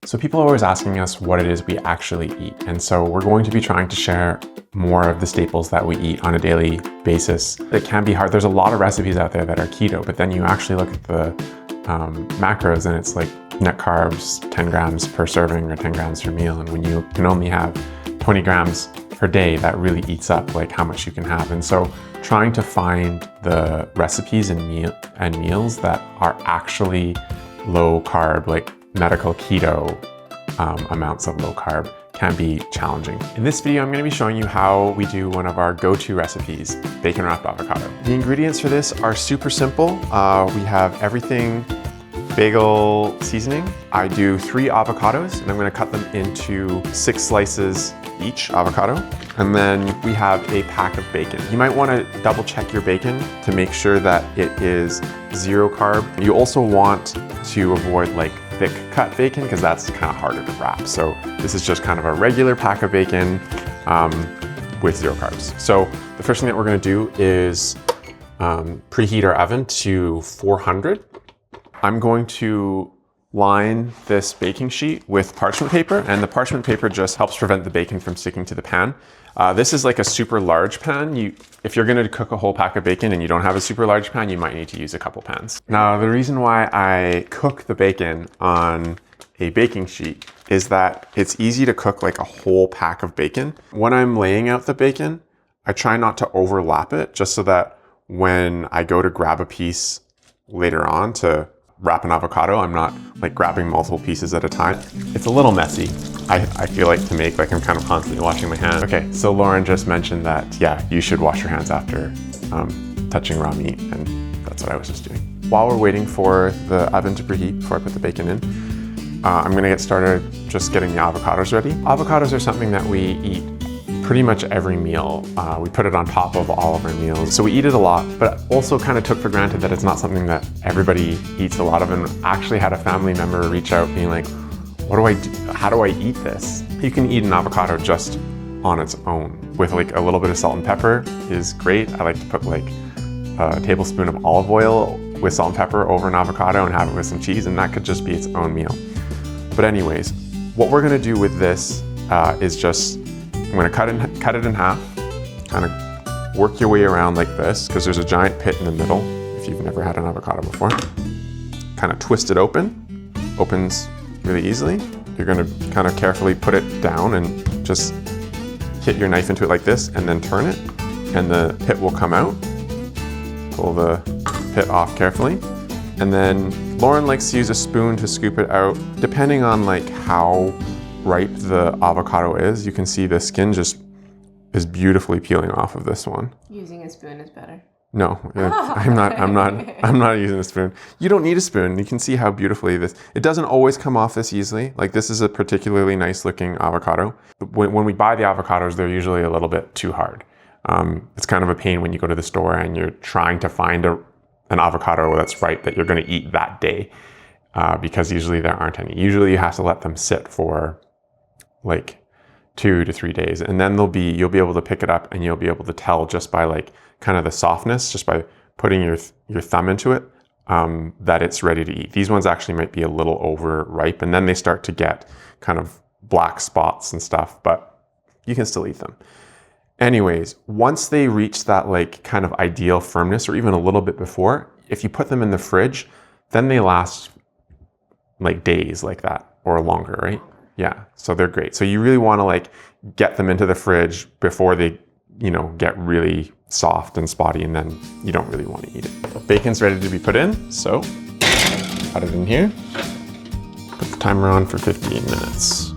So people are always asking us what it is we actually eat. And so we're going to be trying to share more of the staples that we eat on a daily basis. It can be hard. There's a lot of recipes out there that are keto, but then you actually look at the macros and it's like net carbs, 10 grams per serving or 10 grams per meal. And when you can only have 20 grams per day, that really eats up like how much you can have. And so trying to find the recipes and meals that are actually low carb, like medical keto amounts of low carb, can be challenging. In this video, I'm going to be showing you how we do one of our go-to recipes, bacon wrapped avocado. The ingredients for this are super simple. We have everything bagel seasoning. I do 3 avocados and I'm going to cut them into 6 slices each avocado. And then we have a pack of bacon. You might want to double check your bacon to make sure that it is 0 carb. You also want to avoid like thick cut bacon because that's kind of harder to wrap. So this is just kind of a regular pack of bacon with 0 carbs. So the first thing that we're going to do is preheat our oven to 400. I'm going to line this baking sheet with parchment paper, and the parchment paper just helps prevent the bacon from sticking to the pan. This is like a super large pan. If you're gonna cook a whole pack of bacon and you don't have a super large pan, you might need to use a couple pans. Now, the reason why I cook the bacon on a baking sheet is that it's easy to cook like a whole pack of bacon. When I'm laying out the bacon, I try not to overlap it just so that when I go to grab a piece later on to wrap an avocado, I'm not like grabbing multiple pieces at a time. It's a little messy, I feel like, to make. Like I'm kind of constantly washing my hands. Okay, so Lauren just mentioned that, yeah, you should wash your hands after touching raw meat, and that's what I was just doing. While we're waiting for the oven to preheat before I put the bacon in, I'm gonna get started just getting the avocados ready. Avocados are something that we eat pretty much every meal. We put it on top of all of our meals. So we eat it a lot, but also kind of took for granted that it's not something that everybody eats a lot of, and actually had a family member reach out being like, what do I do? How do I eat this? You can eat an avocado just on its own with like a little bit of salt and pepper is great. I like to put like a tablespoon of olive oil with salt and pepper over an avocado and have it with some cheese, and that could just be its own meal. But anyways, what we're gonna do with this is just, I'm gonna cut it in half, kind of work your way around like this, because there's a giant pit in the middle, if you've never had an avocado before. Kind of twist it open, opens really easily. You're gonna kind of carefully put it down and just hit your knife into it like this, and then turn it, and the pit will come out. Pull the pit off carefully. And then Lauren likes to use a spoon to scoop it out. Depending on like how ripe the avocado is, you can see the skin just is beautifully peeling off of this one. Using a spoon is better. No, I'm not using a spoon. You don't need a spoon. You can see how beautifully it doesn't always come off this easily. Like this is a particularly nice looking avocado. When we buy the avocados, they're usually a little bit too hard. It's kind of a pain when you go to the store and you're trying to find an avocado that's ripe that you're going to eat that day, because usually there aren't any. Usually you have to let them sit for like 2 to 3 days, and then you'll be able to pick it up, and you'll be able to tell just by like kind of the softness, just by putting your thumb into it, that it's ready to eat. These ones actually might be a little overripe, and then they start to get kind of black spots and stuff, but you can still eat them. Anyways, once they reach that like kind of ideal firmness, or even a little bit before, if you put them in the fridge, then they last like days like that, or longer, right? Yeah, so they're great. So you really want to like get them into the fridge before they, get really soft and spotty, and then you don't really want to eat it. Bacon's ready to be put in, so cut it in here. Put the timer on for 15 minutes.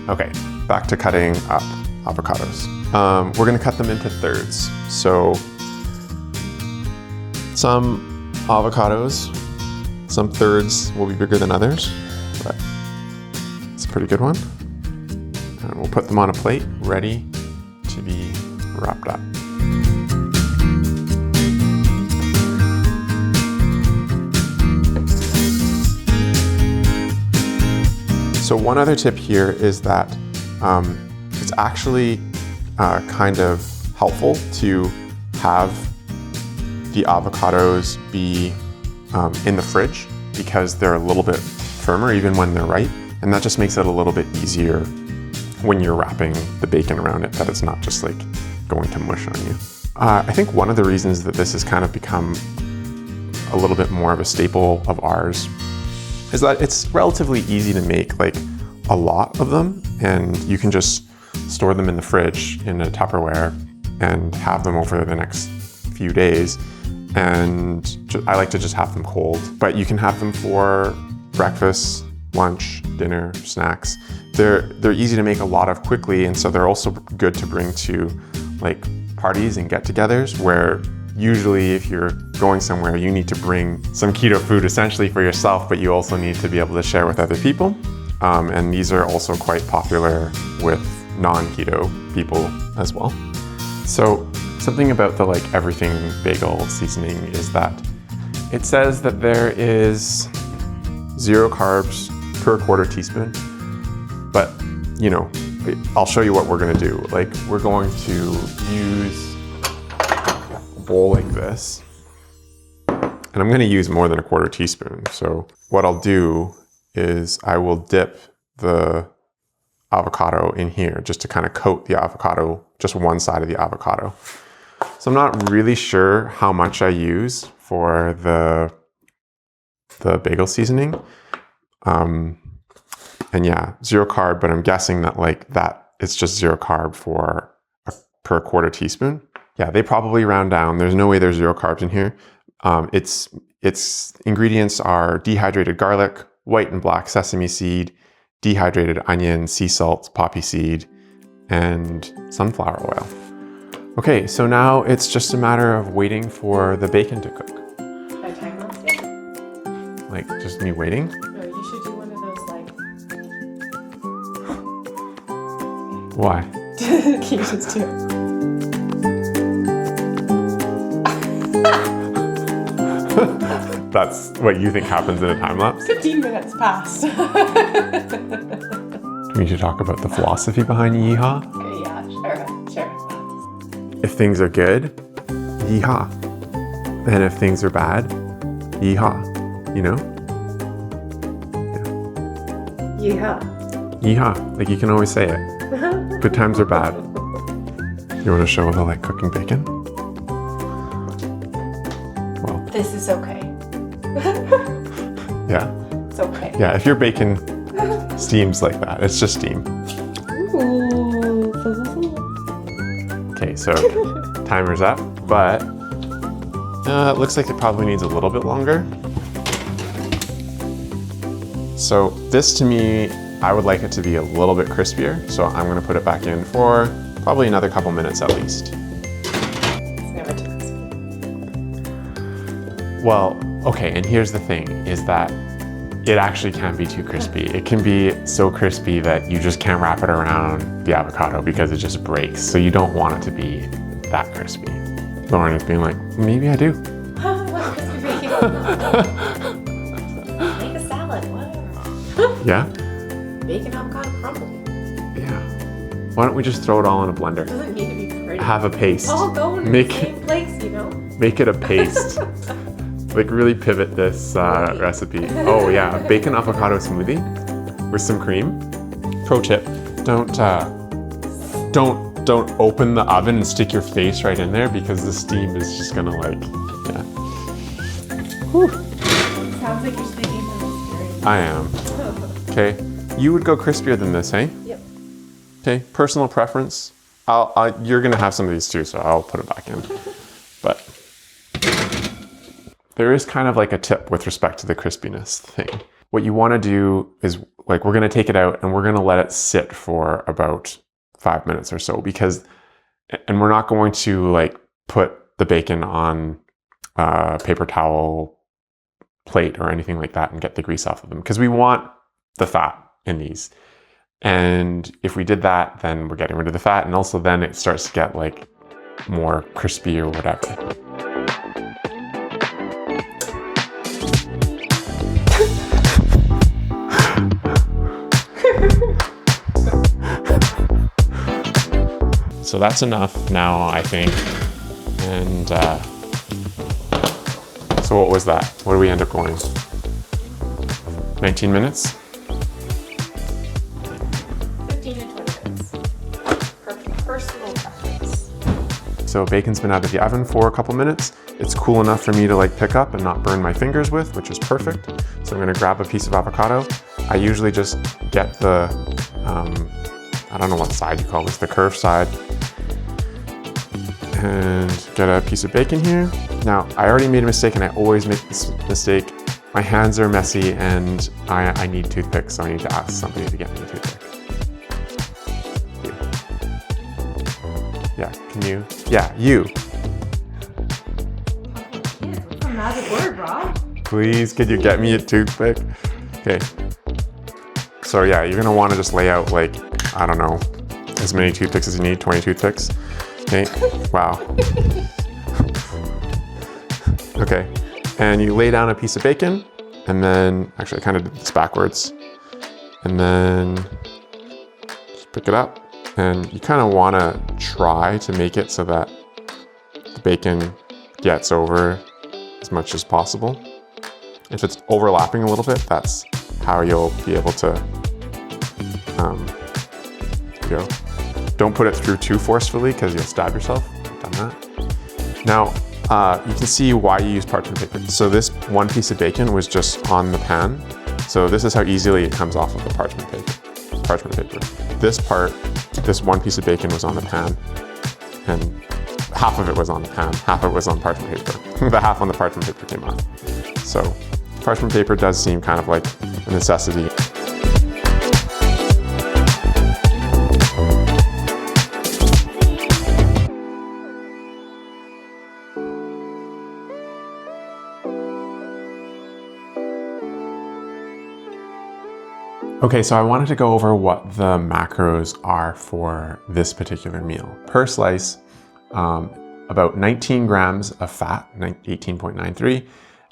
Okay, back to cutting up avocados. We're gonna cut them into thirds. So some avocados, some thirds will be bigger than others, but it's a pretty good one. And we'll put them on a plate, ready to be wrapped up. So one other tip here is that it's actually kind of helpful to have the avocados be in the fridge, because they're a little bit firmer even when they're ripe. And that just makes it a little bit easier when you're wrapping the bacon around it, that it's not just like going to mush on you. I think one of the reasons that this has kind of become a little bit more of a staple of ours is that it's relatively easy to make like a lot of them, and you can just store them in the fridge in a Tupperware and have them over the next few days. And I like to just have them cold, but you can have them for breakfast, lunch, dinner, snacks. They're easy to make a lot of quickly, and so they're also good to bring to like parties and get-togethers, where usually if you're going somewhere, you need to bring some keto food essentially for yourself, but you also need to be able to share with other people. And these are also quite popular with non-keto people as well. So something about the like everything bagel seasoning is that it says that there is 0 carbs per 1/4 teaspoon, but you know, I'll show you what we're gonna do. Like, we're going to use a bowl like this, and I'm gonna use more than 1/4 teaspoon. So what I'll do is I will dip the avocado in here just to kind of coat the avocado, just one side of the avocado. So I'm not really sure how much I use for the bagel seasoning. And yeah, 0 carb, but I'm guessing that like that it's just 0 carb for per 1/4 teaspoon. Yeah, they probably round down. There's no way there's 0 carbs in here. Its ingredients are dehydrated garlic, white and black sesame seed, dehydrated onion, sea salt, poppy seed, and sunflower oil. Okay, so now it's just a matter of waiting for the bacon to cook. By time lapse, yeah. Like, just me waiting? No, you should do one of those like... Why? Can you just do it? That's what you think happens in a time lapse? 15 minutes passed. We should talk about the philosophy behind yeehaw. Okay, yeah, sure. If things are good, yeehaw. And if things are bad, yeehaw. You know? Yeah. Yeehaw. Like, you can always say it. Good times are bad. You want to show the like cooking bacon? Well. This is okay. Yeah. It's okay. Yeah, if your bacon steams like that, it's just steam. Ooh. Okay, so timer's up, but it looks like it probably needs a little bit longer. So this, to me, I would like it to be a little bit crispier, so I'm gonna put it back in for probably another couple minutes at least. It's never too crispy. Well, okay, and here's the thing, is that it actually can be too crispy. It can be so crispy that you just can't wrap it around the avocado because it just breaks. So you don't want it to be that crispy. Lauren is being like, maybe I do. What crispy bacon? Make a salad, whatever. Yeah? Bacon avocado crumble. Yeah. Why don't we just throw it all in a blender? Doesn't need to be pretty. Have a paste. All going in the same place, you know? Make it a paste. Like, really pivot this recipe. Oh yeah, bacon avocado smoothie with some cream. Pro tip: don't open the oven and stick your face right in there, because the steam is just gonna like, yeah. Whew. Sounds like you're speaking from experience. I am. Okay, you would go crispier than this, eh? Yep. Okay, personal preference. You're gonna have some of these too, so I'll put it back in. But there is kind of like a tip with respect to the crispiness thing. What you want to do is, like, we're going to take it out and we're going to let it sit for about 5 minutes or so, because, and we're not going to like put the bacon on a paper towel plate or anything like that and get the grease off of them, because we want the fat in these. And if we did that, then we're getting rid of the fat, and also then it starts to get like more crispy or whatever. So that's enough now, I think. And so what was that? What did we end up going? 19 minutes. 15 to 20 minutes. Personal preference. So bacon's been out of the oven for a couple minutes. It's cool enough for me to like pick up and not burn my fingers with, which is perfect. So I'm gonna grab a piece of avocado. I usually just get the, I don't know what side you call this, the curved side. And get a piece of bacon here. Now, I already made a mistake and I always make this mistake. My hands are messy and I need toothpicks, so I need to ask somebody to get me a toothpick. Yeah, can you? Yeah, you. What's a magic word, Rob? Please, could you get me a toothpick? Okay. So yeah, you're gonna wanna just lay out like, I don't know, as many toothpicks as you need, 20 toothpicks. Okay, wow. Okay, and you lay down a piece of bacon, and then, actually I kind of did this backwards, and then just pick it up, and you kind of want to try to make it so that the bacon gets over as much as possible. If it's overlapping a little bit, that's how you'll be able to, don't put it through too forcefully because you'll stab yourself. I've done that. Now, you can see why you use parchment paper. So this one piece of bacon was just on the pan. So this is how easily it comes off of the parchment paper. This part, this one piece of bacon was on the pan, and half of it was on the pan, half of it was on parchment paper. The half on the parchment paper came off. So parchment paper does seem kind of like a necessity. Okay, so I wanted to go over what the macros are for this particular meal. Per slice, about 19 grams of fat, 18.93,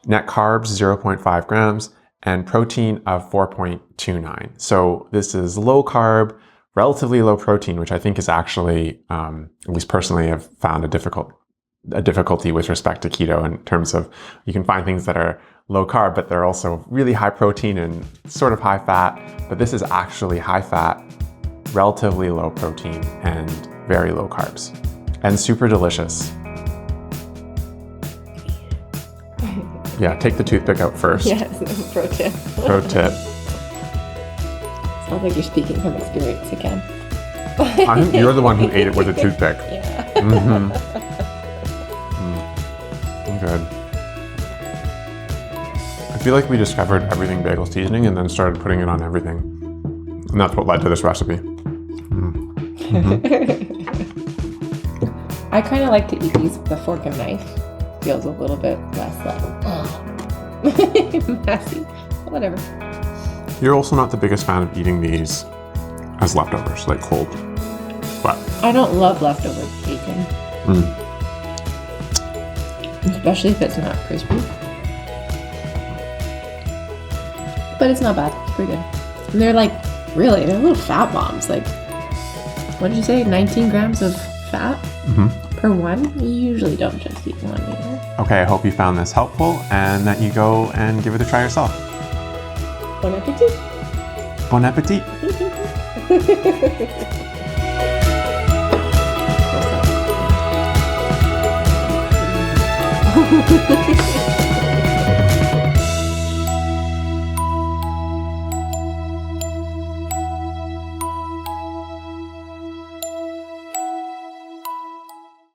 net carbs, 0.5 grams, and protein of 4.29. So this is low carb, relatively low protein, which I think is actually, at least personally, I've found a difficulty with respect to keto in terms of you can find things that are low carb, but they're also really high protein and sort of high fat. But this is actually high fat, relatively low protein, and very low carbs, and super delicious. Yeah, take the toothpick out first. Yes, pro tip. Pro tip. Sounds like you're speaking from experience again. I think you're the one who ate it with a toothpick. Yeah. Mm-hmm. Good. I feel like we discovered everything bagel seasoning and then started putting it on everything. And that's what led to this recipe. Mm-hmm. I kind of like to eat these with a fork and knife. Feels a little bit less like, messy. Whatever. You're also not the biggest fan of eating these as leftovers, like cold. But I don't love leftover bacon. Especially if it's not crispy. But it's not bad. It's pretty good. And they're like, really, they're little fat bombs. Like, what did you say? 19 grams of fat per one? You usually don't just eat one either. Okay, I hope you found this helpful and that you go and give it a try yourself. Bon appetit. Bon appetit. What's up?